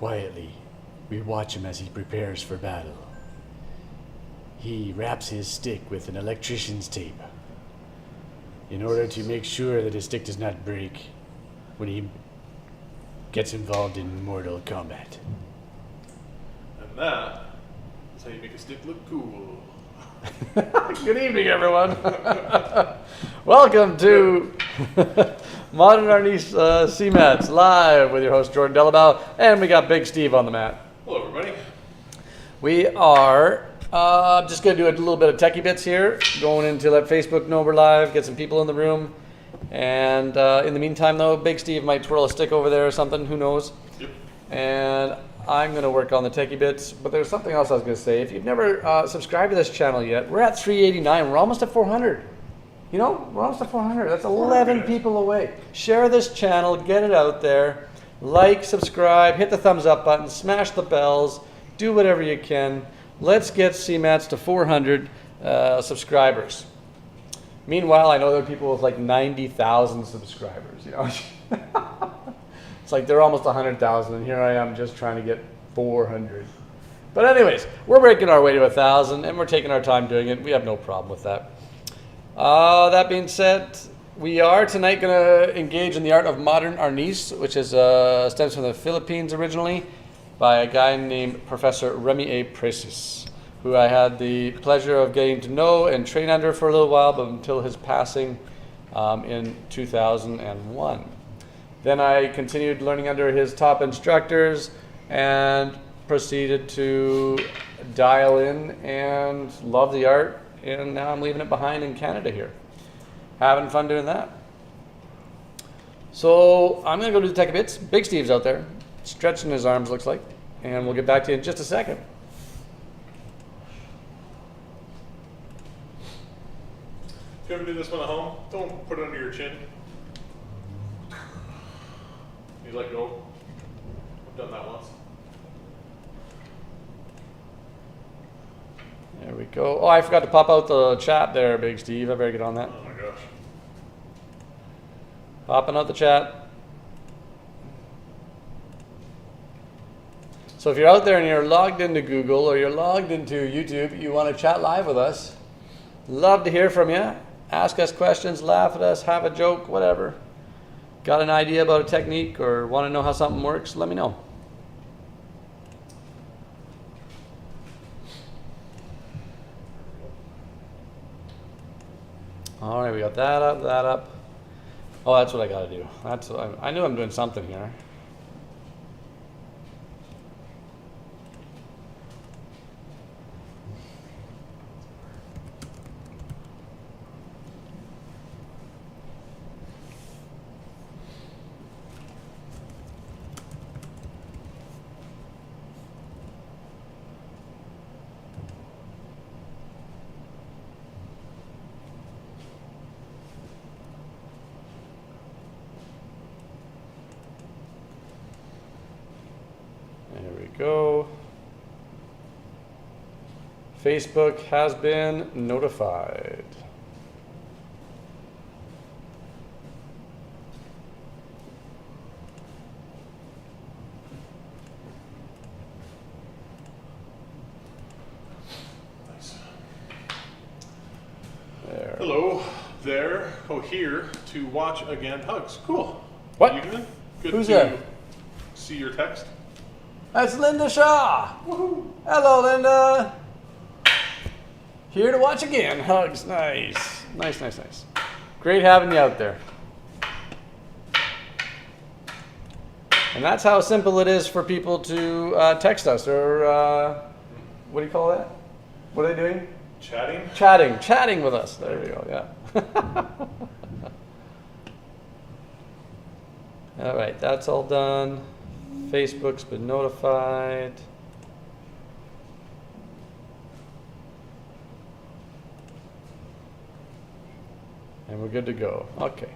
Quietly, we watch him as he prepares for battle. He wraps his stick with an electrician's tape in order to make sure that his stick does not break when he gets involved in mortal combat. And that is how you make a stick look cool. Good evening, everyone. Welcome to Modern Arnis CMATS live with your host Jordan Dellabough, and we got Big Steve on the mat. Hello, everybody. We are just going to do a little bit of techie bits here, going in to let Facebook know we're live, get some people in the room, and in the meantime, though, Big Steve might twirl a stick over there or something. Who knows? Yep. And I'm going to work on the techie bits, but there's something else I was going to say. If you've never subscribed to this channel yet, we're at 389. We're almost at 400. You know, we're almost at 400. That's 11 people away. Share this channel, get it out there. Like, subscribe, hit the thumbs up button, smash the bells, do whatever you can. Let's get CMATS to 400 subscribers. Meanwhile, I know there are people with like 90,000 subscribers, you know. It's like they're almost 100,000, and here I am just trying to get 400. But anyways, we're breaking our way to 1,000, and we're taking our time doing it. We have no problem with that. That being said, we are tonight going to engage in the art of modern Arnis, which is stems from the Philippines originally, by a guy named Professor Remy A. Precis, who I had the pleasure of getting to know and train under for a little while, but until his passing in 2001. Then I continued learning under his top instructors and proceeded to dial in and love the art, and now I'm leaving it behind in Canada here. Having fun doing that. So I'm going to go do the tech bits. Big Steve's out there, stretching his arms, looks like, and we'll get back to you in just a second. If you ever do this one at home, don't put it under your chin. You let go. I've done that once. There we go. Oh, I forgot to pop out the chat there, Big Steve. I better get on that. Oh my gosh. Popping out the chat. So if you're out there and you're logged into Google or you're logged into YouTube, you want to chat live with us, love to hear from you. Ask us questions, laugh at us, have a joke, whatever. Got an idea about a technique or want to know how something works, let me know. All right, we got that up, that up. Oh, that's what I got to do. That's what I knew I'm doing something here. Go. Facebook has been notified. Nice. There. Hello there. Oh, here to watch again. Hugs. Cool. What? Evening. Good Who's to there? see your text. That's Linda Shaw. Woohoo. Hello, Linda. Here to watch again. Hugs. Nice. Nice, nice, nice. Great having you out there. And that's how simple it is for people to text us or what do you call that? What are they doing? Chatting. Chatting with us. There we go. Yeah. All right, that's all done. Facebook's been notified. And we're good to go. Okay.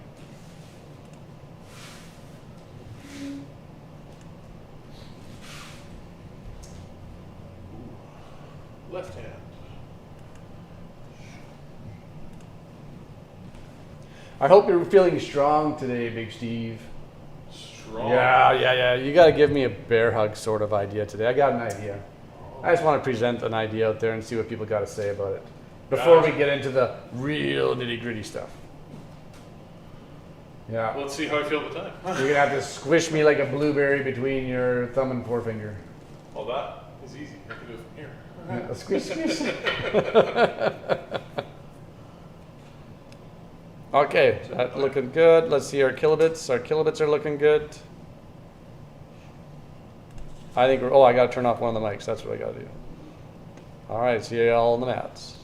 Left hand. I hope you're feeling strong today, Big Steve. strong. Yeah. You got to give me a bear hug sort of idea today. I got an idea. I just want to present an idea out there and see what people got to say about it before we get into the real nitty gritty stuff. Yeah. Let's see how I feel at the time. You're gonna have to squish me like a blueberry between your thumb and forefinger. Well, that is easy. I can do it from here. Yeah, squish. Okay, that's looking good. Let's see our kilobits. Our kilobits are looking good. I think I gotta turn off one of the mics. That's what I gotta do. All right, see you all on the mats.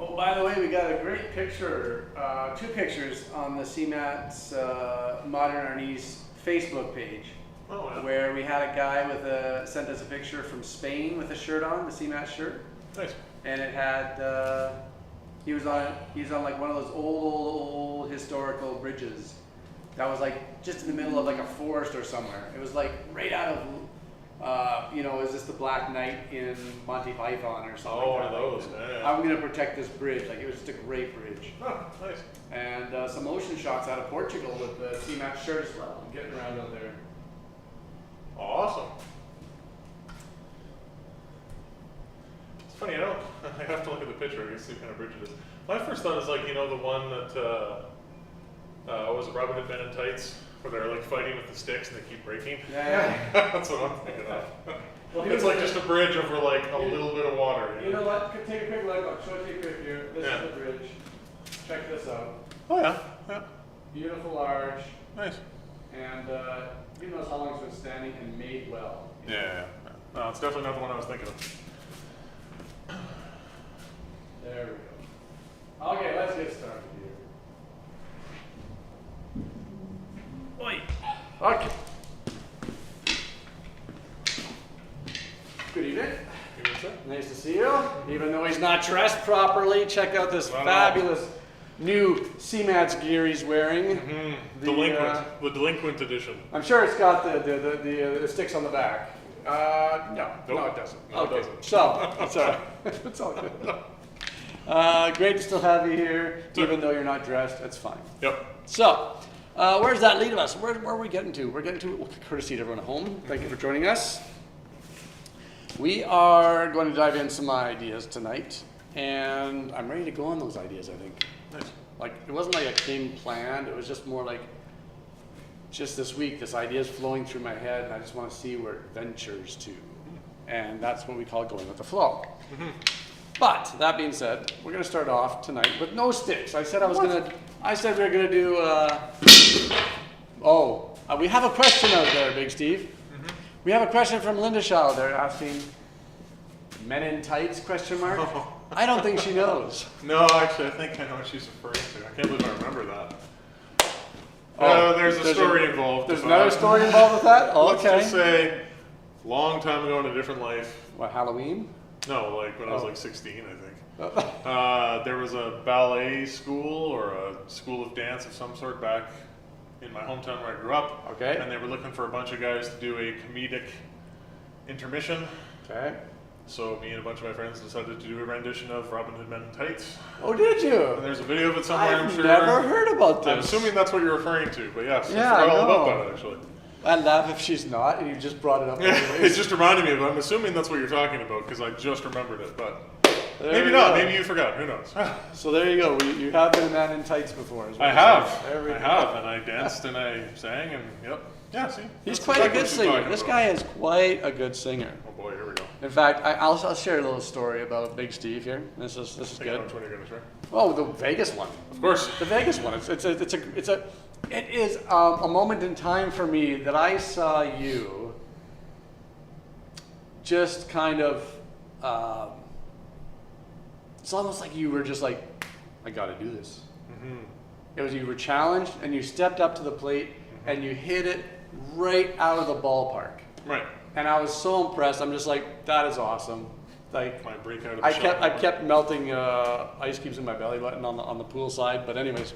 Oh, by the way, we got a great picture, 2 pictures on the CMATS Modern Arnis Facebook page, where we had a guy sent us a picture from Spain with a shirt on, the CMATS shirt. Nice. And it had, he was on like one of those old historical bridges that was like just in the middle of like a forest or somewhere. It was like right out of, is this the Black Knight in Monty Python or something? Oh, like one of those. Yeah. I'm gonna protect this bridge. Like it was just a great bridge. Oh, nice. And some ocean shots out of Portugal with the CMATS shirt as well. Getting around out there. Awesome. It's funny, I have to look at the picture to see what kind of bridge it is. My first thought is like, the one that, was it Robin Hood Men in Tights? Where they're like fighting with the sticks and they keep breaking. Yeah. That's what I'm thinking of. Well, it's like just a bridge over like a little bit of water. You know what? Take a quick look. I'll show it to you quick here. This is the bridge. Check this out. Oh yeah. Beautiful arch. Nice. And you notice how long it's been standing and made well. Yeah. No, it's definitely not the one I was thinking of. There we go. Okay, let's get started here. Oi. Okay. Good evening. Nice to see you. Even though he's not dressed properly, check out this fabulous new CMATS gear he's wearing. Mm-hmm. The delinquent edition. I'm sure it's got the sticks on the back. No, it doesn't. No, it doesn't. So, it's all right. It's all good. Great to still have you here, even though you're not dressed. It's fine. Yep. So, where does that lead us? Where are we getting to? We're getting to courtesy to everyone at home. Thank you for joining us. We are going to dive into some ideas tonight, and I'm ready to go on those ideas, I think. Nice. Like, it wasn't like a came planned, it was just more like, just this week, this idea is flowing through my head, and I just want to see where it ventures to. And that's what we call going with the flow. Mm-hmm. But, that being said, we're going to start off tonight with no sticks. I said we were going to do, we have a question out there, Big Steve. Mm-hmm. We have a question from Linda Shaw. They're asking, men in tights, question mark? Oh. I don't think she knows. No, actually, I think I know what she's referring to. I can't believe I remember that. There's a story involved. There's another story involved with that? Oh, okay. Let's just say, long time ago in a different life. What, Halloween? No, like when I was like 16, I think. There was a ballet school or a school of dance of some sort back in my hometown where I grew up. Okay. And they were looking for a bunch of guys to do a comedic intermission. Okay. So me and a bunch of my friends decided to do a rendition of Robin Hood Men in Tights. Oh, did you? And there's a video of it somewhere, I'm sure. I've never heard about this. I'm assuming that's what you're referring to, but yes, yeah, I forgot all about that actually. I'd laugh if she's not, and you just brought it up. Yeah, it just reminded me of it. I'm assuming that's what you're talking about because I just remembered it, but maybe not. Maybe you forgot. Who knows? So there you go. You have been a man in tights before. I have. And I danced and I sang and yep. Yeah, see? He's quite a good singer. This guy is quite a good singer. Oh boy, here we go. In fact, I'll share a little story about Big Steve here. This is good. Which one you're gonna share? Oh, the Vegas one. Of course. The Vegas one. It is a moment in time for me that I saw you just kind of. It's almost like you were just like, I got to do this. Mm-hmm. It was you were challenged and you stepped up to the plate and you hit it right out of the ballpark. Right. And I was so impressed. I'm just like, that is awesome. Like, my breakout of I kept melting ice cubes in my belly button on the pool side. But anyways,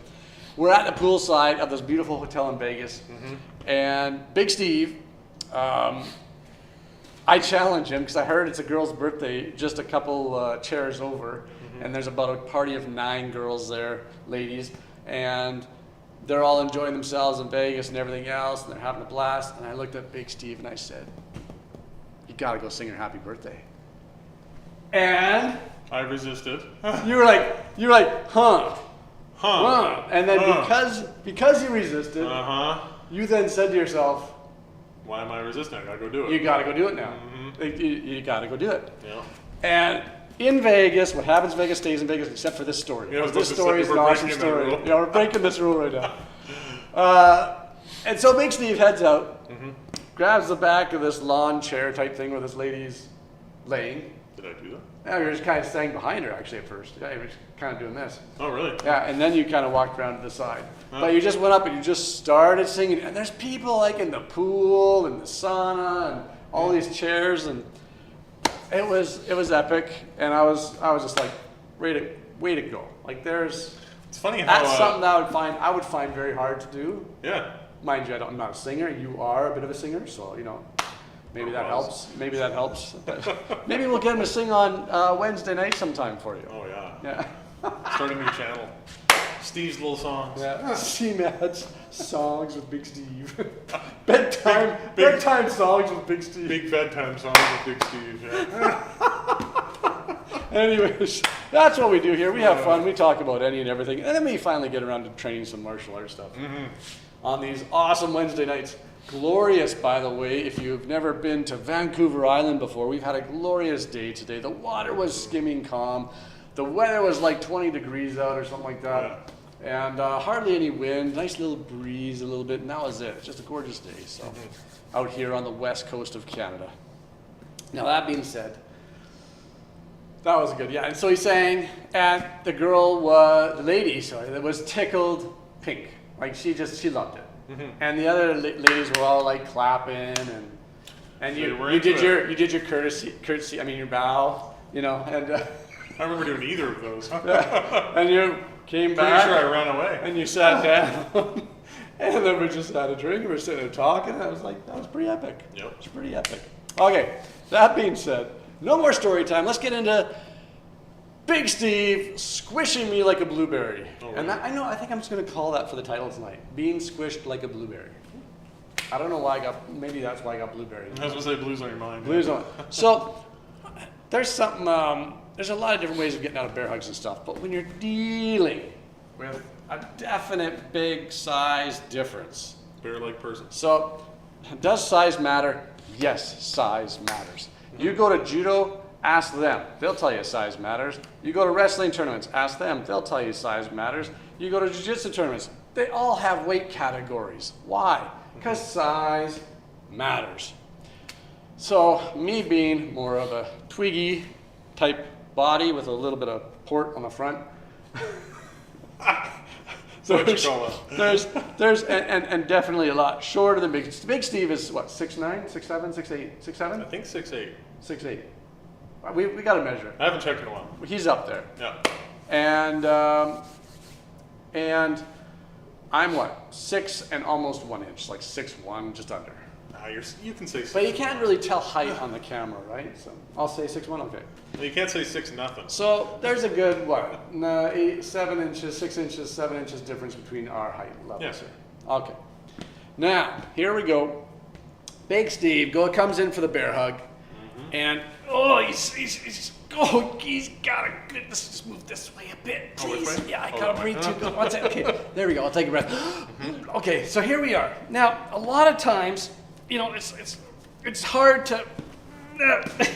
we're at the pool side of this beautiful hotel in Vegas, and Big Steve I challenge him because I heard it's a girl's birthday just a couple chairs over, and there's about a party of 9 girls there, ladies, and they're all enjoying themselves in Vegas and everything else, and they're having a blast. And I looked at Big Steve and I said, "You gotta go sing her happy birthday." And I resisted. you were like, huh. And then because you resisted, you then said to yourself, why am I resisting? I gotta go do it. you gotta go do it now. You gotta go do it. Yeah. And in Vegas, what happens in Vegas stays in Vegas, except for this story. Yeah, This story is an awesome story. rule. Yeah, we're breaking this rule right now. And so Big Steve heads out, grabs the back of this lawn chair type thing where this lady's laying. Did I do that? Yeah, we were just kind of staying behind her actually at first. Yeah, you were just kind of doing this. Oh, really? Yeah, and then you kind of walked around to the side. But you just went up and you just started singing. And there's people like in the pool and the sauna and all these chairs, and it was epic. And I was just like, way to go. Like It's funny how that's something that I would find very hard to do. Yeah. Mind you, I'm not a singer. You are a bit of a singer, so maybe that helps. Maybe that helps. But maybe we'll get him to sing on Wednesday night sometime for you. Oh yeah. Yeah. Start a new channel. Steve's little songs. Yeah. CMATS songs with Big Steve. bedtime songs with Big Steve. Big bedtime songs with Big Steve. Yeah. Anyways, that's what we do here. We have fun. We talk about any and everything, and then we finally get around to training some martial arts stuff on these awesome Wednesday nights. Glorious, by the way. If you've never been to Vancouver Island before, we've had a glorious day today. The water was skimming calm. The weather was like 20 degrees out or something like that. Yeah. And hardly any wind, nice little breeze a little bit, and that was it. Just a gorgeous day. So out here on the west coast of Canada. Now that being said, that was good. Yeah, and so he sang, and the lady was tickled pink. Like she loved it. And the other ladies were all like clapping, and you did your courtesy. I mean your bow, and I remember doing either of those. and you came back. Pretty sure I ran away. And you sat down, and then we just had a drink. We were sitting there talking. And I was like, that was pretty epic. Yep. It's pretty epic. Okay, that being said, no more story time. Let's get into Big Steve squishing me like a blueberry. Oh, and I think I'm just going to call that for the title tonight. Being squished like a blueberry. I don't know why maybe that's why I got blueberry. I was going to say blues on your mind. Blues on. So, there's something, there's a lot of different ways of getting out of bear hugs and stuff, but when you're dealing with a definite big size difference. Bear-like person. So, does size matter? Yes, size matters. You go to judo, ask them. They'll tell you size matters. You go to wrestling tournaments, ask them. They'll tell you size matters. You go to jiu-jitsu tournaments. They all have weight categories. Why? Because size matters. So me being more of a twiggy type body with a little bit of port on the front. So what you call that? There's and definitely a lot shorter than Big Steve. Big Steve is what, 6'9", 6'7", 6'8", 6'7"? I think 6'8". 6'8". We got to measure. I haven't checked in a while. He's up there. Yeah. And I'm what, 6 and almost 1 inch, like 6'1", just under. You can say 6. But you can't really tell height on the camera, right? So I'll say 6'1", okay. You can't say 6 nothing. So there's a good, 7 inches, 6 inches, 7 inches difference between our height levels. Yes, sir. Okay. Now, here we go. Big Steve comes in for the bear hug. And, he's got a good, let's just move this way a bit, please. Yeah, I gotta breathe too good. One second. Okay, there we go, I'll take a breath. Okay, so here we are. Now, a lot of times, it's hard to,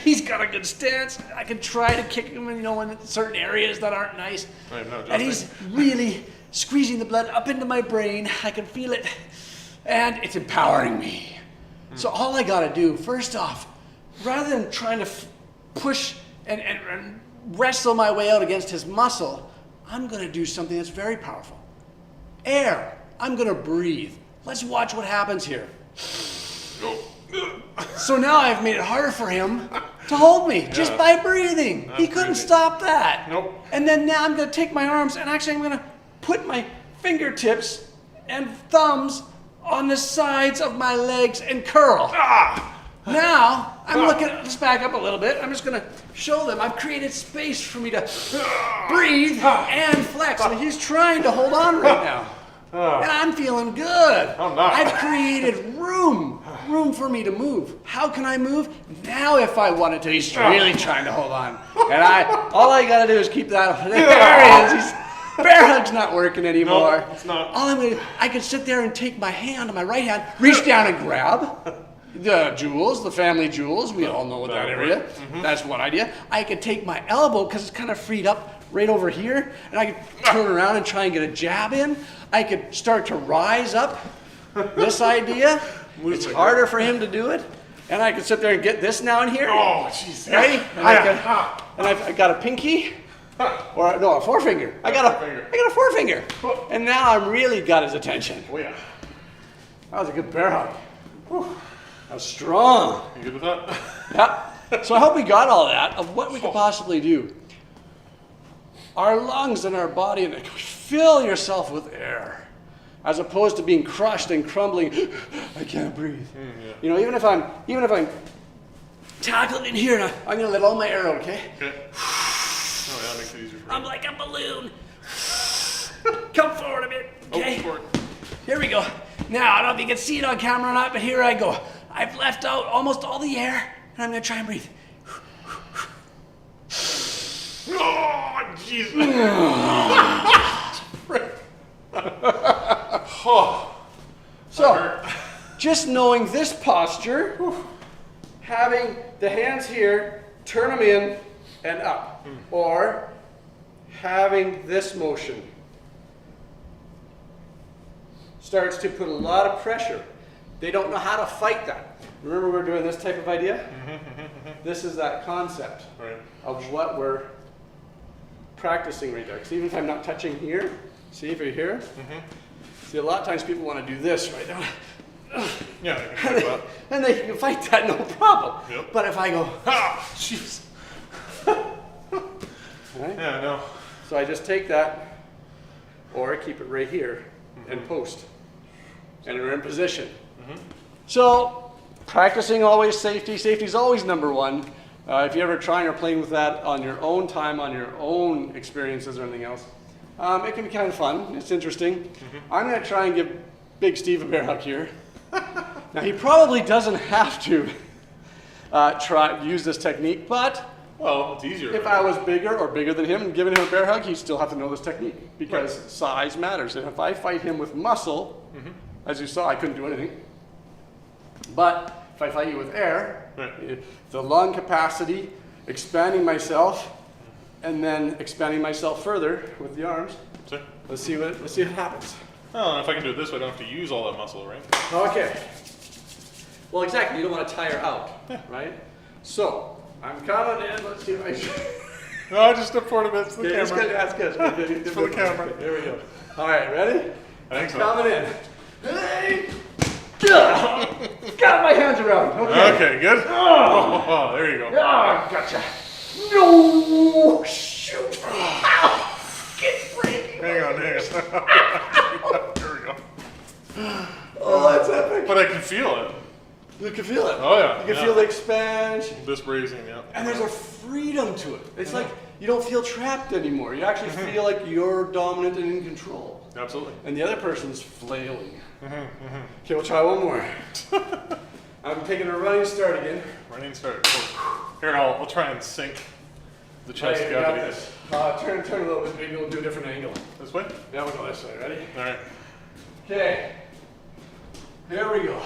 he's got a good stance. I can try to kick him in certain areas that aren't nice. And he's really squeezing the blood up into my brain. I can feel it. And it's empowering me. So all I gotta do, first off, rather than trying to push and wrestle my way out against his muscle, I'm gonna do something that's very powerful. Air. I'm gonna breathe. Let's watch what happens here. So now I've made it harder for him to hold me just by breathing. He couldn't stop that. Nope. And then now I'm gonna take my arms and actually I'm gonna put my fingertips and thumbs on the sides of my legs and curl. Now, I'm looking, just back up a little bit. I'm just gonna show them I've created space for me to breathe and flex. And he's trying to hold on right now. And I'm feeling good. I'm not. I've created room for me to move. How can I move? Now if I wanted to, he's really trying to hold on. And all I gotta do is keep that, there he is. Bear hug's not working anymore. No, it's not. All I'm gonna do, I could sit there and take my hand, my right hand, reach down and grab the jewels, the family jewels. We all know what that area. That's one idea. I could take my elbow, because it's kind of freed up right over here, and I could turn around and try and get a jab in. I could start to rise up. This idea, it's harder for him to do it. And I could sit there and get this now in here. Oh, jeez. Ready? And I got a pinky. Or no, a forefinger. I got a forefinger. And now I'm really got his attention. Oh yeah. That was a good bear hug. Whew. That was strong. You good with that? Yeah. So I hope we got all that of what we could possibly do. Our lungs and our body, and fill yourself with air, as opposed to being crushed and crumbling. I can't breathe. Yeah. You know, even if I'm tackled in here, and I'm gonna let all my air out, okay? Okay. Oh yeah, that makes it easier for me. I'm like a balloon. Come forward a bit, okay? Oh, forward. Here we go. Now, I don't know if you can see it on camera or not, but here I go. I've left out almost all the air, and I'm gonna try and breathe. Oh, Jesus. Oh. So, just knowing this posture, having the hands here, turn them in and up, or having this motion starts to put a lot of pressure. They don't know how to fight that. Remember, we're doing this type of idea? This is that concept of what we're practicing right there. Because even if I'm not touching here, see if you're here? See, a lot of times people want to do this right now. Yeah, I can do that. And they can fight that no problem. Yep. But if I go, Ah, jeez. right? Yeah, I know. So I just take that, or I keep it right here and post. And we're in position. So practicing always safety. Safety is always number one. If you're ever trying or playing with that on your own time, on your own experiences or anything else, it can be kind of fun. It's interesting. I'm going to try and give Big Steve a bear hug here. Now he probably doesn't have to use this technique, but Well, it's easier. if I was bigger or bigger than him and giving him a bear hug, he'd still have to know this technique because size matters. And if I fight him with muscle, as you saw, I couldn't do anything. But if I fight you with air, the lung capacity, expanding myself, and then expanding myself further with the arms. See? Let's see what happens. Oh, and if I can do it this way, I don't have to use all that muscle, right? Okay. Well, exactly. You don't want to tire out, right? So I'm coming in. Let's see if I can. No, just step forward a bit to the Okay, camera. that's good. It's for the camera. Here we go. All right, ready? I think so. Coming in. Hey. Got my hands around. Okay. Okay, good. Oh, there you go. Ah, gotcha. No, shoot. Ow. Get breaking. Hang on. There we go. Oh, that's epic. But I can feel it. You can feel it. Oh, yeah. You can feel the expansion. This raising, yeah. And there's a freedom to it. It's like you don't feel trapped anymore. You actually feel like you're dominant and in control. Absolutely. And the other person's flailing. Okay, we'll try one more. I'm taking a running start again. Running start. Here, I'll try and sink the chest Hey, you got cavity. this. Turn a little bit. Maybe we'll do a different angle. This way? Yeah, we'll go this way. Ready? All right. Okay. Here we go.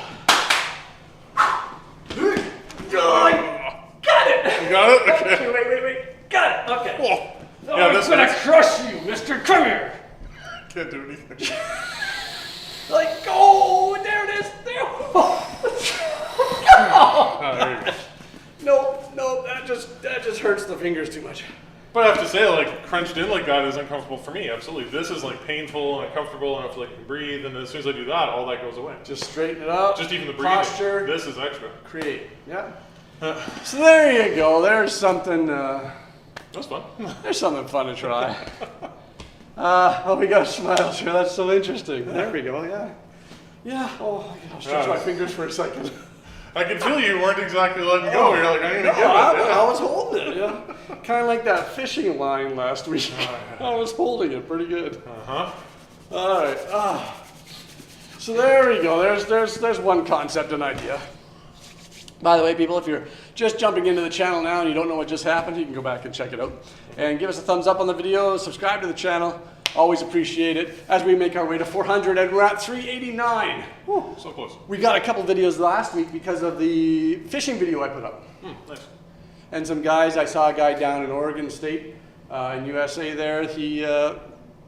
Oh, got it! You got it? Okay. Okay, wait. Got it. Okay. Oh. Yeah, this I'm gonna one's- crush you, mister. Come here. Can't do anything. Like, oh, there it is. There. Oh, there you go. No, that just hurts the fingers too much. But I have to say, like, crunched in like that is uncomfortable for me, absolutely. This is like painful and uncomfortable, and I feel like I can breathe, and as soon as I do that, all that goes away. Just straighten it up. Just even the breathing. Posture. This is extra. Create. Yeah. So there you go. There's something. That's fun. There's something fun to try. Oh, we got smiles here. That's so interesting. There we go. Yeah. Yeah. Oh, I'll stretch my fingers for a second. I can feel you weren't exactly letting go. You're like, I'm gonna No, get it. I was holding it. Yeah, kind of like that fishing line last week. I was holding it pretty good. All right. So there we go. There's one concept and idea. By the way, people, if you're just jumping into the channel now and you don't know what just happened, you can go back and check it out. And give us a thumbs up on the video, subscribe to the channel. Always appreciate it as we make our way to 400 and we're at 389. Whew, so close. We got a couple videos last week because of the fishing video I put up. Nice. And some guys, I saw a guy down in Oregon State, in USA there, he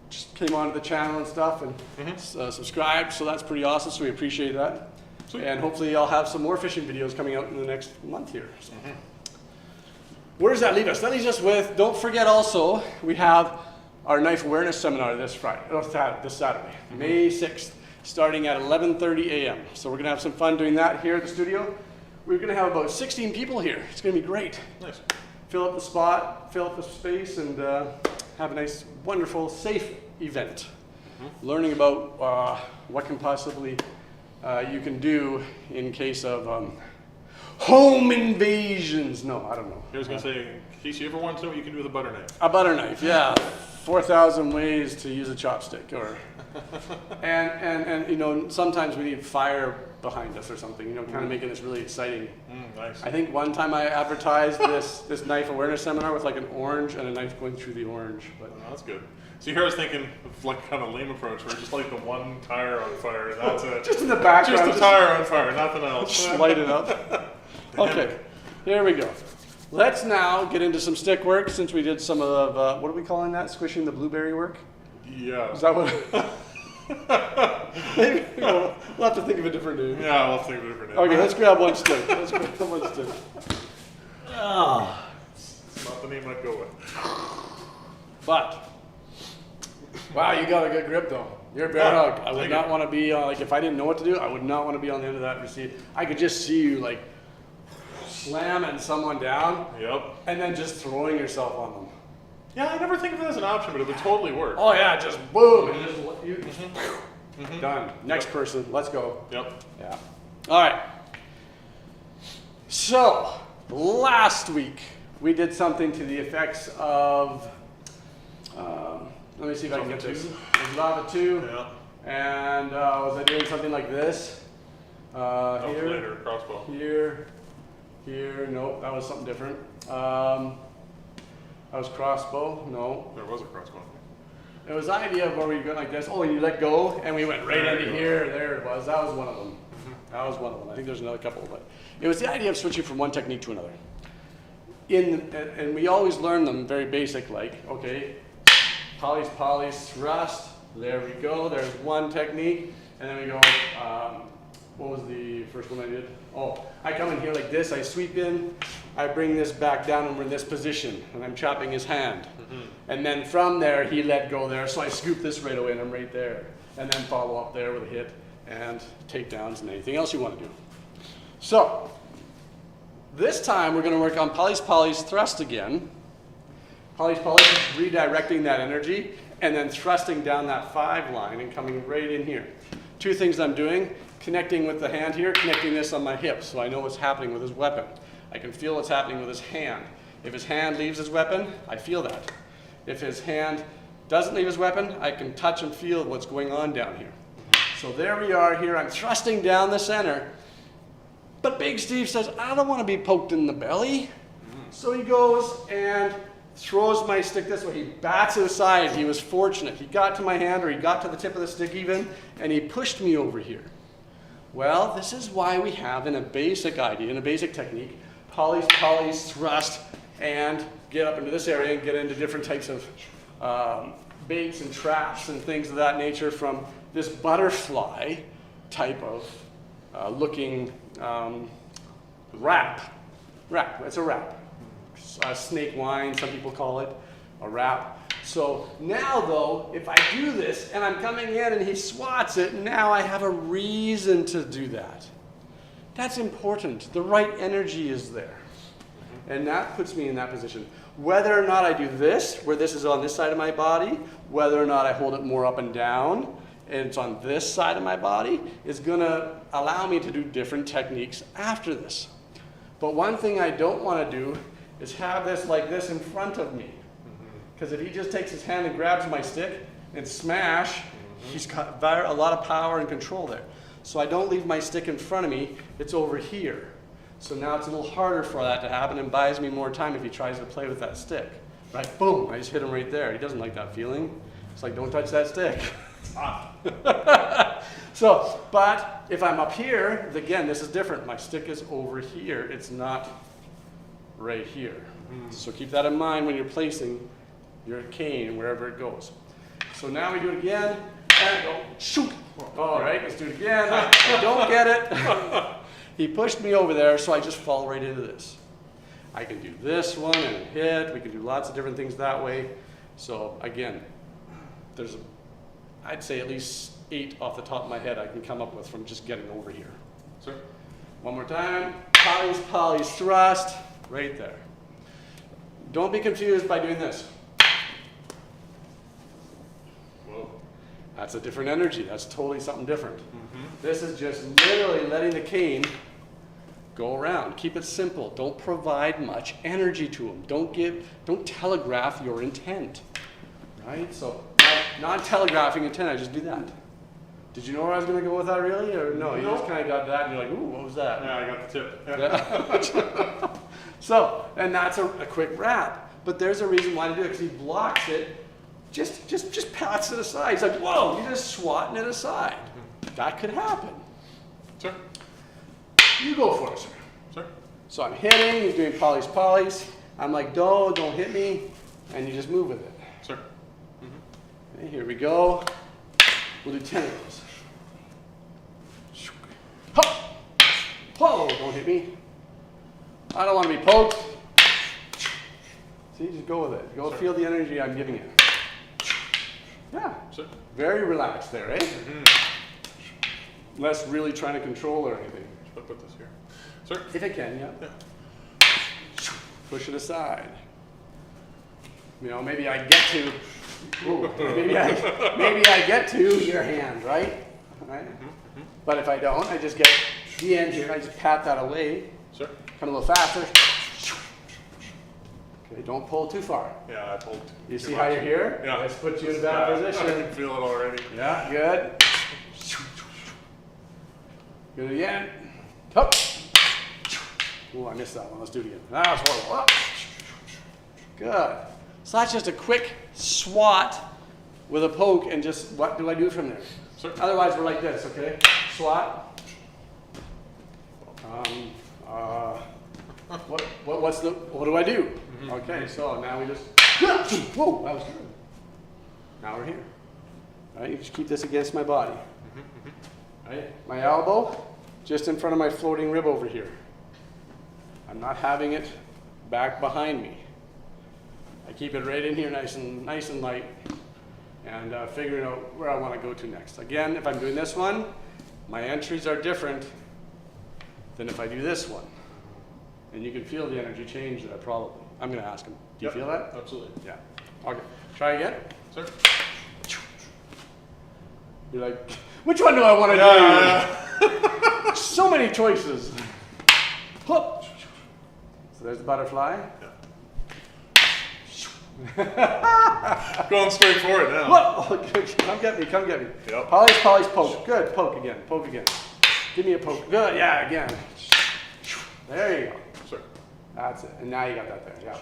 just came onto the channel and stuff and subscribed, so that's pretty awesome, so we appreciate that. Sweet. And hopefully I'll have some more fishing videos coming out in the next month here. So. Where does that leave us? That leaves us with, don't forget also, we have our knife awareness seminar this Saturday, May 6th, starting at 11:30 a.m. So we're gonna have some fun doing that here at the studio. We're gonna have about 16 people here. It's gonna be great. Nice. Fill up the spot, fill up the space, and have a nice, wonderful, safe event. Learning about what can possibly you can do in case of home invasions. No, I don't know. I was gonna say, in case you ever want to know what you can do with a butter knife. A butter knife, yeah. 4,000 ways to use a chopstick, or and you know, sometimes we need fire behind us or something, you know, kind of making this really exciting. Nice. I think one time I advertised this knife awareness seminar with like an orange and a knife going through the orange. But That's good. So here I was thinking of like kind of lame approach where just like the one tire on fire and that's it. just in the background, Just a tire on fire, nothing else. just light it up. Okay, here we go. Let's now get into some stick work since we did some of, what are we calling that? Squishing the blueberry work? Yeah. Is that what? Maybe we'll have to think of a different name. Yeah, we'll think of a different name. Okay, let's grab one stick. Let's grab one stick. Oh. It's not the name I'd go with. But, wow, you got a good grip though. You're a bear hug. I would Thank not you. want to be, like if I didn't know what to do, I would not want to be on the end of that receipt. I could just see you like slamming someone down Yep. and then just throwing yourself on them. Yeah, I never think of it as an option, but it would totally work. Oh yeah, just boom, and just done. Next person, let's go. Yep. Yeah. All right. So last week we did something to the effects of. Let me see if I can get this. Lava 2. Yeah. And was I doing something like this? That was Here, later, crossbow. here. Nope, that was something different. That was crossbow. No. There was a crossbow. It was the idea of where we go like this. Oh, and you let go, and we went right There into you go. here. There it was. That was one of them. That was one of them. I think there's another couple, but it was the idea of switching from one technique to another. And we always learn them very basic, like okay, polys, thrust. There we go. There's one technique, and then we go. What was the first one I did? Oh, I come in here like this. I sweep in. I bring this back down, and we're in this position, and I'm chopping his hand. And then from there, he let go there, so I scoop this right away, and I'm right there. And then follow up there with a hit, and takedowns, and anything else you want to do. So, this time we're going to work on polys, thrust again. Polys is redirecting that energy, and then thrusting down that 5 line and coming right in here. Two things I'm doing, connecting with the hand here, connecting this on my hip, so I know what's happening with his weapon. I can feel what's happening with his hand. If his hand leaves his weapon, I feel that. If his hand doesn't leave his weapon, I can touch and feel what's going on down here. So there we are here, I'm thrusting down the center, but Big Steve says, I don't want to be poked in the belly. So he goes and throws my stick this way. He bats it aside. He was fortunate. He got to my hand, or he got to the tip of the stick even, and he pushed me over here. Well, this is why we have in a basic idea, in a basic technique, polys, thrust, and get up into this area and get into different types of baits and traps and things of that nature from this butterfly type of looking wrap. It's a wrap. Snake wine, some people call it, a wrap. So now though, if I do this and I'm coming in and he swats it, now I have a reason to do that. That's important. The right energy is there. And that puts me in that position. Whether or not I do this, where this is on this side of my body, whether or not I hold it more up and down, and it's on this side of my body, is gonna allow me to do different techniques after this. But one thing I don't wanna do is have this like this in front of me. Because if he just takes his hand and grabs my stick and smash, he's got a lot of power and control there. So I don't leave my stick in front of me, it's over here. So now it's a little harder for that to happen and buys me more time if he tries to play with that stick. Right, boom, I just hit him right there. He doesn't like that feeling. It's like, don't touch that stick. So, but if I'm up here, again, this is different. My stick is over here. It's not right here. So keep that in mind when you're placing your cane wherever it goes. So now we do it again, and go, shoot. All right, let's do it again. I don't get it. He pushed me over there, so I just fall right into this. I can do this one and hit. We can do lots of different things that way. So again, there's, I'd say at least 8 off the top of my head I can come up with from just getting over here. Sir? One more time. Polly's thrust, right there. Don't be confused by doing this. Whoa. That's a different energy. That's totally something different. This is just literally letting the cane go around. Keep it simple. Don't provide much energy to them. Don't telegraph your intent. Right? So, not telegraphing intent, I just do that. Did you know where I was going to go with that really? Or no, you just kind of got that and you're like, ooh, what was that? Yeah, I got the tip. Yeah. So, and that's a quick wrap. But there's a reason why to do it, because he blocks it, just pats it aside. He's like, whoa, you're just swatting it aside. That could happen. Sir? You go for it, sir. Sir? So I'm hitting, he's doing polys. I'm like, don't hit me, and you just move with it. Sir? Okay, here we go. We'll do 10 of those. Hop! Whoa, don't hit me. I don't want to be poked. See, just go with it. Go feel the energy I'm giving you. Yeah, Sir? very relaxed there, eh? Less really trying to control or anything. Should I put this here? Sir? If I can, yeah. Push it aside. You know, maybe I get to, maybe I get to your hand, right? Right? But if I don't, I just get the end here. I just pat that away. Sir? Come a little faster. Okay, don't pull too far. Yeah, I pulled. You see how you're here? Yeah. Let's put you in a bad position. I can feel it already. Yeah, good. Good again. Hup. Oh, I missed that one. Let's do it again. That was horrible. Up. Good. So that's just a quick swat with a poke, and just what do I do from there? Sir? Otherwise, we're like this, okay? Swat. What do I do? Okay, so now we just, whoa, that was good. Now we're here. All right, you just keep this against my body. Right? My elbow just in front of my floating rib over here. I'm not having it back behind me. I keep it right in here nice and light, and figuring out where I want to go to next. Again, if I'm doing this one, my entries are different than if I do this one. And you can feel the energy change there probably. I'm going to ask him. Do you feel that? Absolutely. Yeah. Okay. Try again. Sir? You're like, which one do I want to do? So many choices. Hup. So there's the butterfly. Going straight for it now. Whoa. Come get me. Yep. Polly's poke. Good. Poke again. Give me a poke. Good. Yeah, again. There you go. Sir. That's it. And now you got that there. Yeah.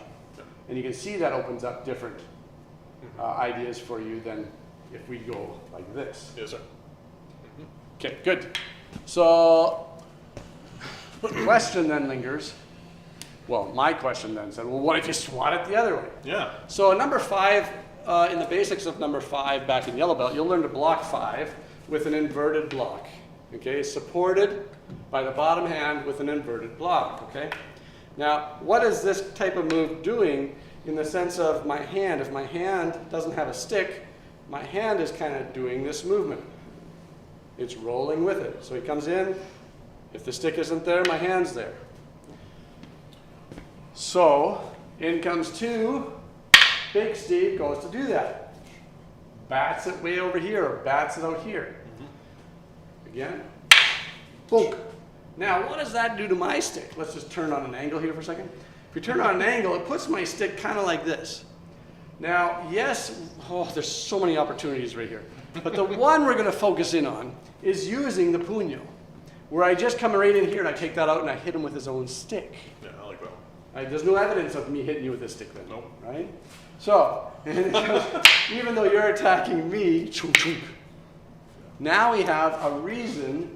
And you can see that opens up different ideas for you than if we go like this. Yes, sir. Okay, good. So, question then lingers. Well, my question then said, well, what if you swat it the other way? Yeah. So number 5, in the basics of number 5 back in Yellow Belt, you'll learn to block 5 with an inverted block. Okay, supported by the bottom hand with an inverted block. Okay. Now, what is this type of move doing in the sense of my hand? If my hand doesn't have a stick, my hand is kind of doing this movement. It's rolling with it. So he comes in. If the stick isn't there, my hand's there. So in comes 2. Big Steve goes to do that. bats it way over here or bats it out here. Again, boom. Now, what does that do to my stick? Let's just turn on an angle here for a second. If you turn on an angle, it puts my stick kind of like this. Now, yes, there's so many opportunities right here. But the one we're going to focus in on is using the puño, where I just come right in here and I take that out and I hit him with his own stick. Yeah, I like that. Right, there's no evidence of me hitting you with this stick then. Nope. Right? So, even though you're attacking me, chunk, chunk, now we have a reason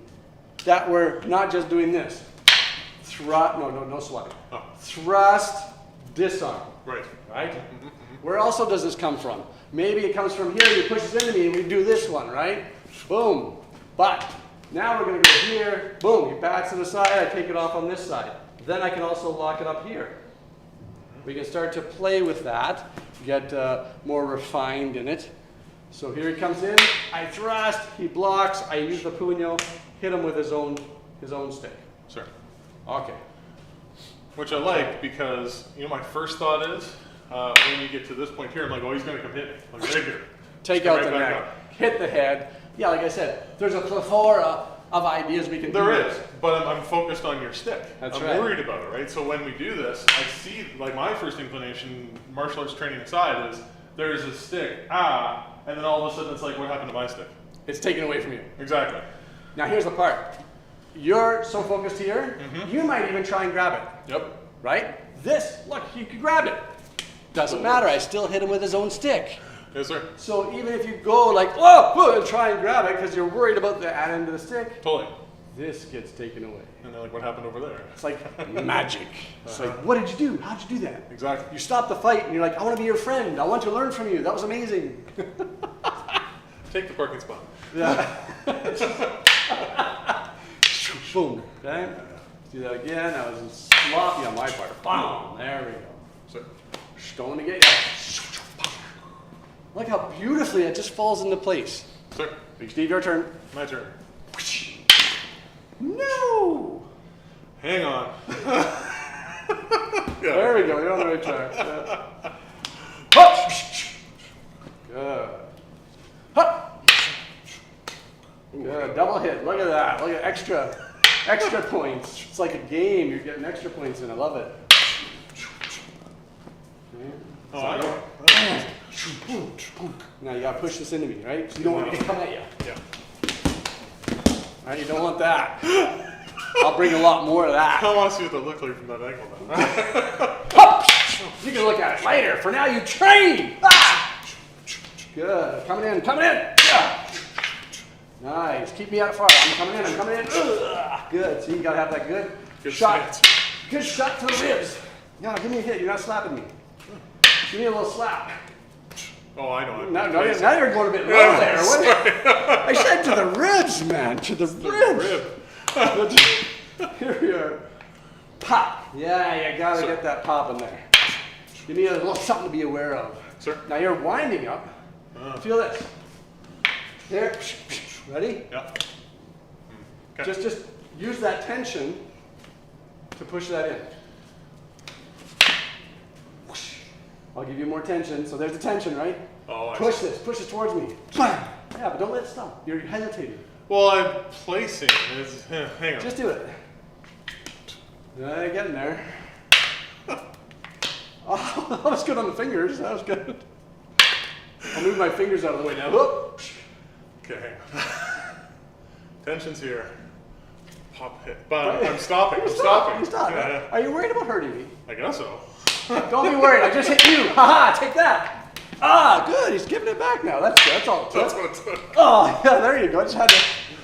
that we're not just doing this. No swatting. Oh. Thrust, disarm. Right. Right? Where also does this come from? Maybe it comes from here, you push this into me and we do this one, right? Boom. But now we're going to go here, boom, he bats to the side, I take it off on this side. Then I can also lock it up here. We can start to play with that, get more refined in it. So here he comes in, I thrust, he blocks, I use the puño, hit him with his own stick. Sure. Okay. Which I like because, you know, my first thought is, when you get to this point here, I'm like, oh, he's going to come hit me. Like, right here. Take out the neck, hit the head. Yeah, like I said, there's a plethora of ideas we can do. There is, but I'm focused on your stick. That's I'm right. worried about it, right? So when we do this, I see, like my first inclination, martial arts training aside, is there's a stick, and then all of a sudden it's like, what happened to my stick? It's taken away from you. Exactly. Now here's the part. You're so focused here, you might even try and grab it. Yep. Right? This, look, you could grab it. Doesn't matter, I still hit him with his own stick. Yes, sir. So even if you go like, whoa, and try and grab it because you're worried about the end of the stick, Totally. this gets taken away. And then like, what happened over there? It's like magic. It's like, what did you do? How'd you do that? Exactly. You stop the fight and you're like, I want to be your friend. I want to learn from you. That was amazing. Take the parking spot. Yeah. Boom. Okay? Let's do that again. That was sloppy on my part. Boom. There we go. So, Stone to get you. Look how beautifully it just falls into place. sir, Big Steve, your turn. my turn. No! Hang on. There we go. You're on the right track. Yeah. Good. Hup. Good. Double hit. Look at that. Look at extra points. It's like a game. You're getting extra points in. I love it. Okay. Oh, I know. Now you gotta push this into me, right? So you don't want me to come at you. Yeah. Right? You don't want that. I'll bring a lot more of that. I want to see what that looks like from that angle now. You can look at it later. For now, you train. Good. Coming in. Yeah. Nice. Keep me out far. I'm coming in. Good. See, you gotta have that good shot. stance. Good shot to the ribs. No, give me a hit. You're not slapping me. Give me a little slap. Oh, I know. Now you're going a bit low there. I said to the ribs, man. To the ribs. Here we are. Pop. Yeah, you gotta get that pop in there. You need a little something to be aware of. Sir. Now you're winding up. Feel this. There. Ready? Yeah. Okay. Just use that tension to push that in. I'll give you more tension. So there's the tension, right? Oh, I Push see. this. Push this towards me. Yeah, but don't let it stop. You're hesitating. Well, I'm placing. Hang on. Just do it. Getting there. Oh, that was good on the fingers. That was good. I'll move my fingers out of the way now. Whoop. Okay, hang on. Tension's here. Pop hit. But I'm stopping. I'm stopping. You stop. Yeah, Are you worried about hurting me? I guess so. Don't be worried. I just hit you. Haha, take that. Good. He's giving it back now. That's good. That's all. That's what it's doing. Oh, yeah, there you go. I just had to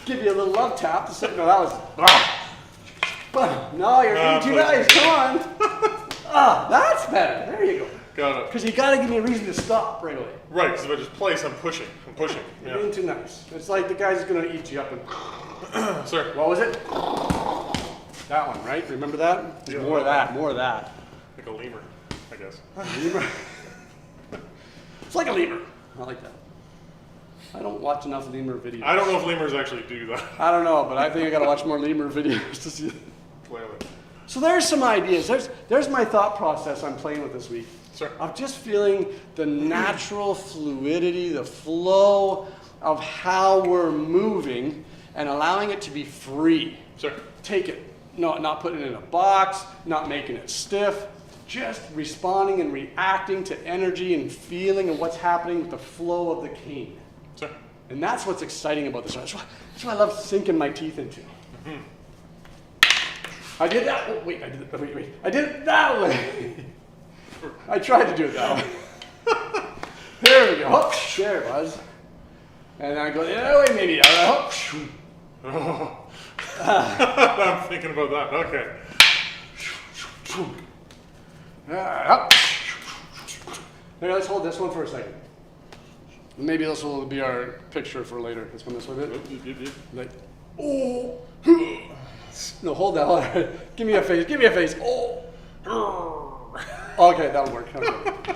give you a little love tap to say, no, that was. No, you're being too nice. Come on. That's better. There you go. Got it. Because you got to give me a reason to stop right away. Right, because if I just place, I'm pushing. You're Yeah. being too nice. It's like the guy's going to eat you up and. Sir. What was it? That one, right? Remember that? Yeah. More of that. More of that. Like a lemur, I guess. Lemur. It's like a lemur. I like that. I don't watch enough lemur videos. I don't know if lemurs actually do that. I don't know, but I think I gotta watch more lemur videos to see. Clearly. So there's some ideas. There's my thought process I'm playing with this week. Sure. of just feeling the natural fluidity, the flow of how we're moving and allowing it to be free. Sure. Take it, not putting it in a box, not making it stiff, just responding and reacting to energy and feeling and what's happening with the flow of the cane. Sure. And that's what's exciting about this. That's what I love sinking my teeth into. I did that. Oh, wait, I did it. Wait. I did it that way. I tried to do it that way. There we go. Oh, there it was. And then I go the other way, maybe. Oh. I'm thinking about that. Okay. Here, let's hold this one for a second. Maybe this will be our picture for later. Let's come this way a bit. Like, oh. No, hold that. Hold that. Give me a face. Give me a face. Oh. Okay, that'll work. Okay.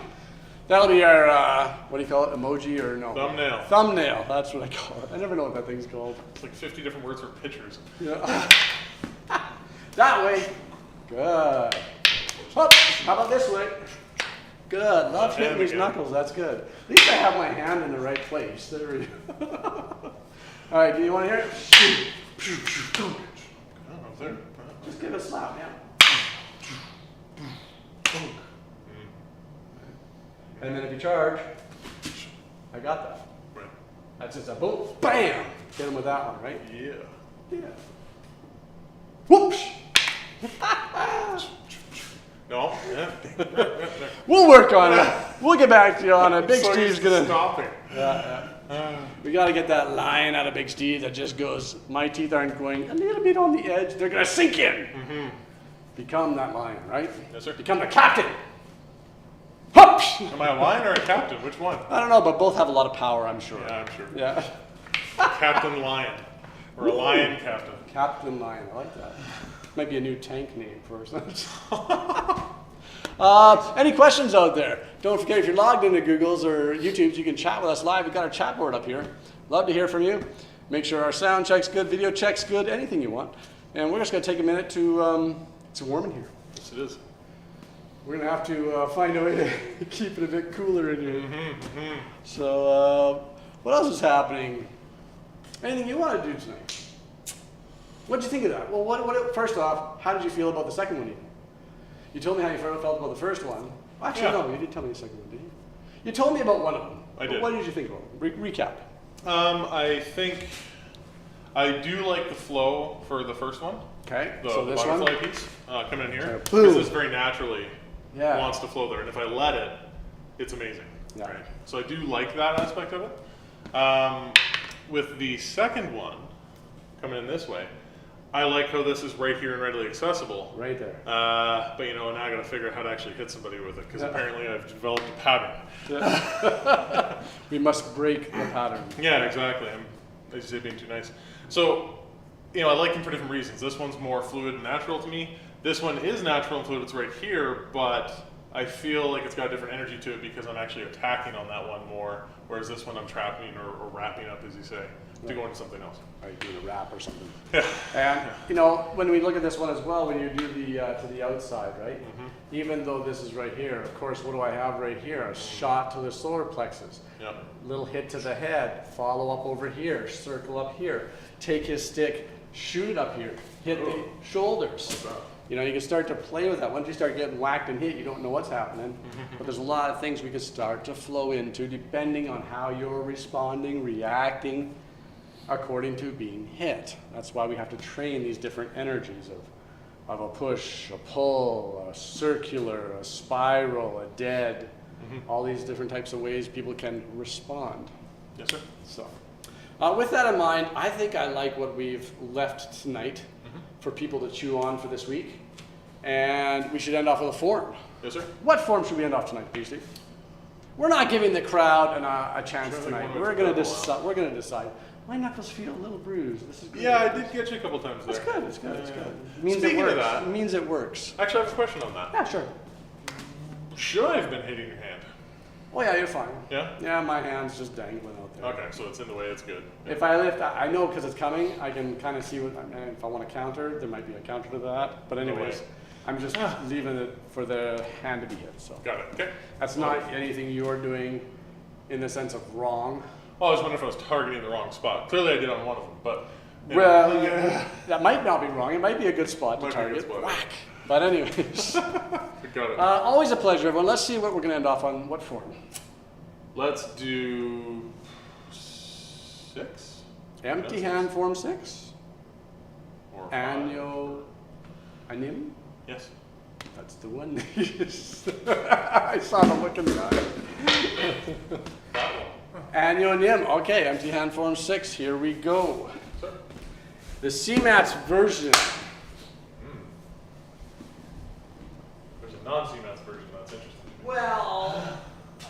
That'll be our, what do you call it? Emoji or no? Thumbnail. Thumbnail. That's what I call it. I never know what that thing's called. It's like 50 different words for pictures. Yeah. That way. Good. Oh, how about this way? Good. Love hitting these knuckles. That's good. At least I have my hand in the right place. There we go. All right, do you want to hear it? Oh, there. Just give it a slap, yeah. And then if you charge, I got that. Right. That's just a boom, bam! Get him with that one, right? Yeah. Yeah. Whoops! No? Yeah. We'll work on it. We'll get back to you on it. Big So Steve's he's gonna. stopping. Yeah. We got to get that line out of Big Steve that just goes, my teeth aren't going a little bit on the edge, they're going to sink in. Mm-hmm. Become that lion, right? Yes, sir. Become the captain. Hoops! Am I a lion or a captain? Which one? I don't know, but both have a lot of power, I'm sure. Yeah, I'm sure. Yeah. Captain Lion. Or a lion captain. Captain Lion, I like that. Might be a new tank name for us. Any questions out there? Don't forget, if you're logged into Google's or YouTube's, you can chat with us live. We've got our chat board up here. Love to hear from you. Make sure our sound check's good, video check's good, anything you want. And we're just going to take a minute to, it's warm in here. Yes, it is. We're going to have to find a way to keep it a bit cooler in here. Mm-hmm. So, what else is happening? Anything you want to do tonight? What did you think of that? Well, first off, how did you feel about the second one even? You told me how you felt about the first one. Actually, no, you didn't tell me the second one, did you? You told me about one of them. I did. What did you think about it? Recap. I think I do like the flow for the first one. Okay, The so this butterfly one? piece coming in here. Okay, Because boom. this very naturally wants to flow there. And if I let it, it's amazing. Yeah. Right? So I do like that aspect of it. With the second one coming in this way, I like how this is right here and readily accessible. Right there. But you know, now I got to figure out how to actually hit somebody with it because apparently I've developed a pattern. We must break the pattern. Yeah, exactly. I'm, as you say, being too nice. So, you know, I like them for different reasons. This one's more fluid and natural to me. This one is natural and fluid. It's right here, but I feel like it's got a different energy to it because I'm actually attacking on that one more, whereas this one I'm trapping or wrapping up, as you say, to go into something else. Are you doing a wrap or something? Yeah. And, you know, when we look at this one as well, when you do the to the outside, right? Mm-hmm. Even though this is right here, of course, what do I have right here? A shot to the solar plexus. Yep. Little hit to the head, follow up over here, circle up here, take his stick, shoot it up here, hit the shoulders. You know, you can start to play with that. Once you start getting whacked and hit, you don't know what's happening. But there's a lot of things we could start to flow into depending on how you're responding, reacting, according to being hit. That's why we have to train these different energies of a push, a pull, a circular, a spiral, a dead, all these different types of ways people can respond. Yes, sir. So, with that in mind, I think I like what we've left tonight for people to chew on for this week. And we should end off with a form. Yes, sir. What form should we end off tonight, Steve? We're not giving the crowd a chance Sure, tonight. they We're wanna going to go decide. We're going to decide. My knuckles feel a little bruised. This is good. Yeah, I did get you a couple times there. That's good. It's good. It's Yeah. good. It means Speaking it works. of that, It means it works. actually, I have a question on that. Yeah, sure. Should I have been hitting your hand? Oh yeah, you're fine. Yeah? Yeah, my hand's just dangling out there. Okay, so it's in the way, it's good. If I lift, I know because it's coming. I can kind of see what. And if I want to counter, there might be a counter to that. But anyways, I'm just leaving it for the hand to be hit. So Got it. Okay. that's not anything you're doing in the sense of wrong. Oh, I was wondering if I was targeting the wrong spot. Clearly, I did on one of them, but. You know. Well, yeah, that might not be wrong. It might be a good spot to Might be a good target. spot. Whack. But anyways, Got it. always a pleasure, everyone. Let's see what we're going to end off on. What form? Let's do 6. Empty hand form 6. Or 5. Anim. Yes. That's the one. I saw the look in the eye. Nim. Okay, empty hand form 6. Here we go. Sir. The CMATS version. There's a non-CMATS version. That's interesting. Well,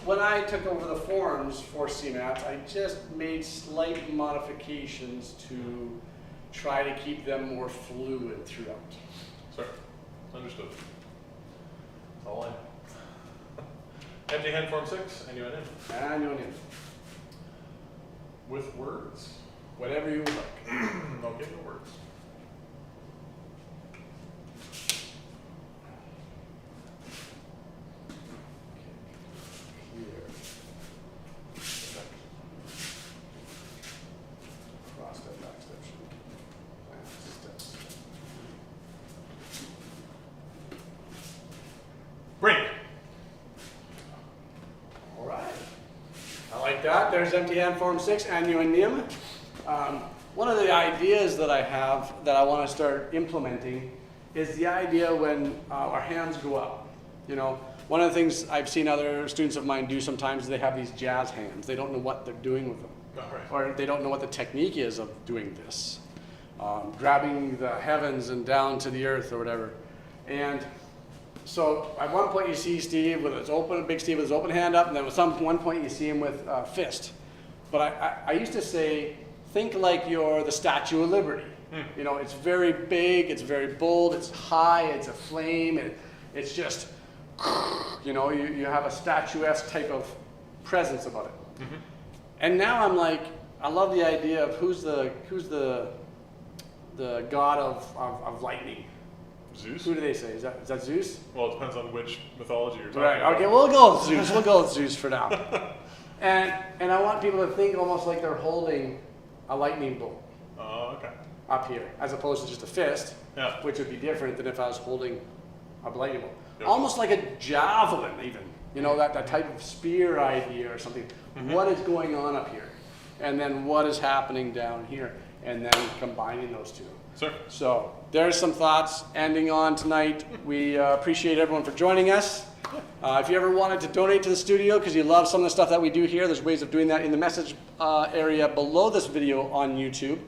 when I took over the forms for CMATS, I just made slight modifications to try to keep them more fluid throughout. Sir. Understood. That's all I know. Empty hand form 6, and you in. Nim. With words. Whatever you would like. Okay, no words. Here. Cross step, back step, steps. Break. All right. I like that. There's empty hand form 6, Nim. One of the ideas that I have that I want to start implementing is the idea when our hands go up. You know, one of the things I've seen other students of mine do sometimes is they have these jazz hands. They don't know what they're doing with them. All right. Or they don't know what the technique is of doing this. Grabbing the heavens and down to the earth or whatever. And so at one point you see Steve with his open, Big Steve with his open hand up, and then at one point you see him with fist. But I used to say, think like you're the Statue of Liberty. You know, it's very big, it's very bold, it's high, it's a flame, it's just, you know, you have a statuesque type of presence about it. And now I'm like, I love the idea of who's the god of lightning. Zeus? Who do they say? Is that Zeus? Well, it depends on which mythology you're talking Right. about. Okay. We'll go with Zeus. We'll go with Zeus for now. And I want people to think almost like they're holding a lightning bolt Oh, okay. up here, as opposed to just a fist, Yeah. which would be different than if I was holding a lightning bolt. Yep. Almost like a javelin, even. You know, that type of spear idea or something. What is going on up here, and then what is happening down here, and then combining those two. Sir. So there's some thoughts ending on tonight. We appreciate everyone for joining us. If you ever wanted to donate to the studio because you love some of the stuff that we do here, there's ways of doing that in the message area below this video on YouTube.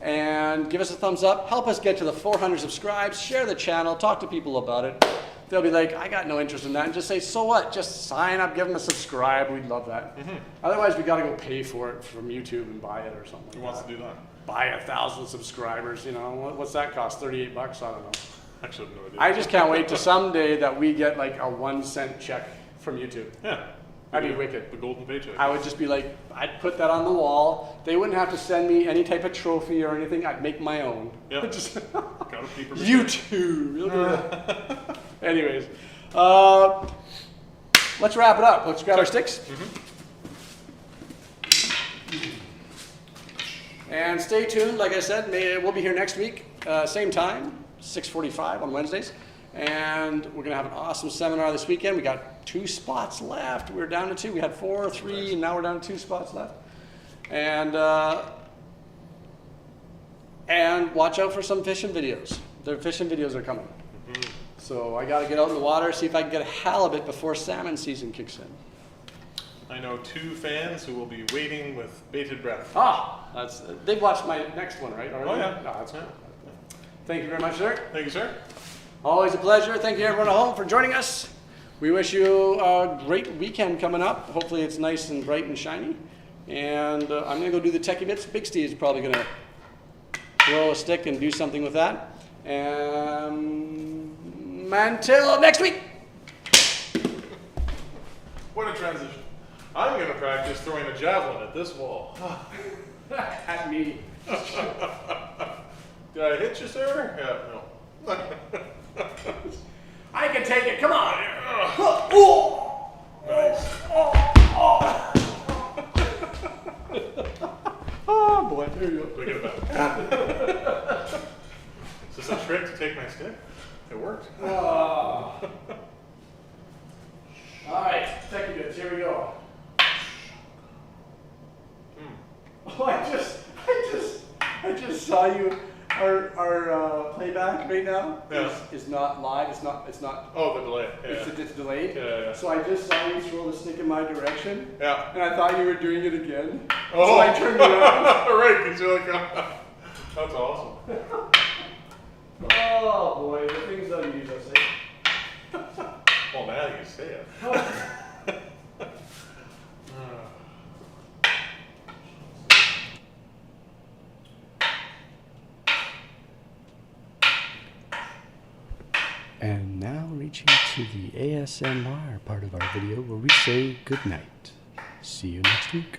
And give us a thumbs up. Help us get to the 400 subscribes. Share the channel. Talk to people about it. They'll be like, I got no interest in that. And just say, so what? Just sign up, give them a subscribe. We'd love that. Otherwise, we got to go pay for it from YouTube and buy it or something. Who wants to do that? Buy 1,000 subscribers, you know, what's that cost? 38 bucks? I don't know. Actually, I have no idea. I just can't wait to someday that we get like a 1 cent check from YouTube. Yeah. That'd be The- wicked. The golden paycheck. I would just be like, I'd put that on the wall. They wouldn't have to send me any type of trophy or anything. I'd make my own. Yeah. Just Gotta pay per YouTube. Look at that. Anyways, let's wrap it up. Let's grab our sticks. And stay tuned. Like I said, we'll be here next week, same time, 6:45 on Wednesdays. And we're going to have an awesome seminar this weekend. We got 2 spots left. We're down to 2. We had 4 or 3, and now we're down to 2 spots left. And watch out for some fishing videos. The fishing videos are coming. So I got to get out in the water, see if I can get a halibut before salmon season kicks in. I know 2 fans who will be waiting with bated breath. They watched my next one, right? Already? Oh, yeah. No, that's Yeah. cool. Thank you very much, sir. Thank you, sir. Always a pleasure. Thank you, everyone at home, for joining us. We wish you a great weekend coming up. Hopefully it's nice and bright and shiny. And I'm going to go do the techie bits. Big Steve's probably going to throw a stick and do something with that. Until next week. What a transition. I'm going to practice throwing a javelin at this wall. At me. Did I hit you, sir? Yeah, no. I can take it. Come on. Nice. Oh boy, here you Do I go. get it back? Is this a trick to take my stick? It worked. All right, second bits. Here we go. Oh, I just saw you. Our playback right now Yeah. is not live. It's not. Oh, the delay. Yeah. It's delayed. Yeah. So I just saw you throw the stick in my direction. Yeah. And I thought you were doing it again. Oh. So I turned around. Right, because you're like, that's awesome. Oh boy, the things that you use, I say. Well, now you say it. And now reaching to the ASMR part of our video where we say good night. See you next week.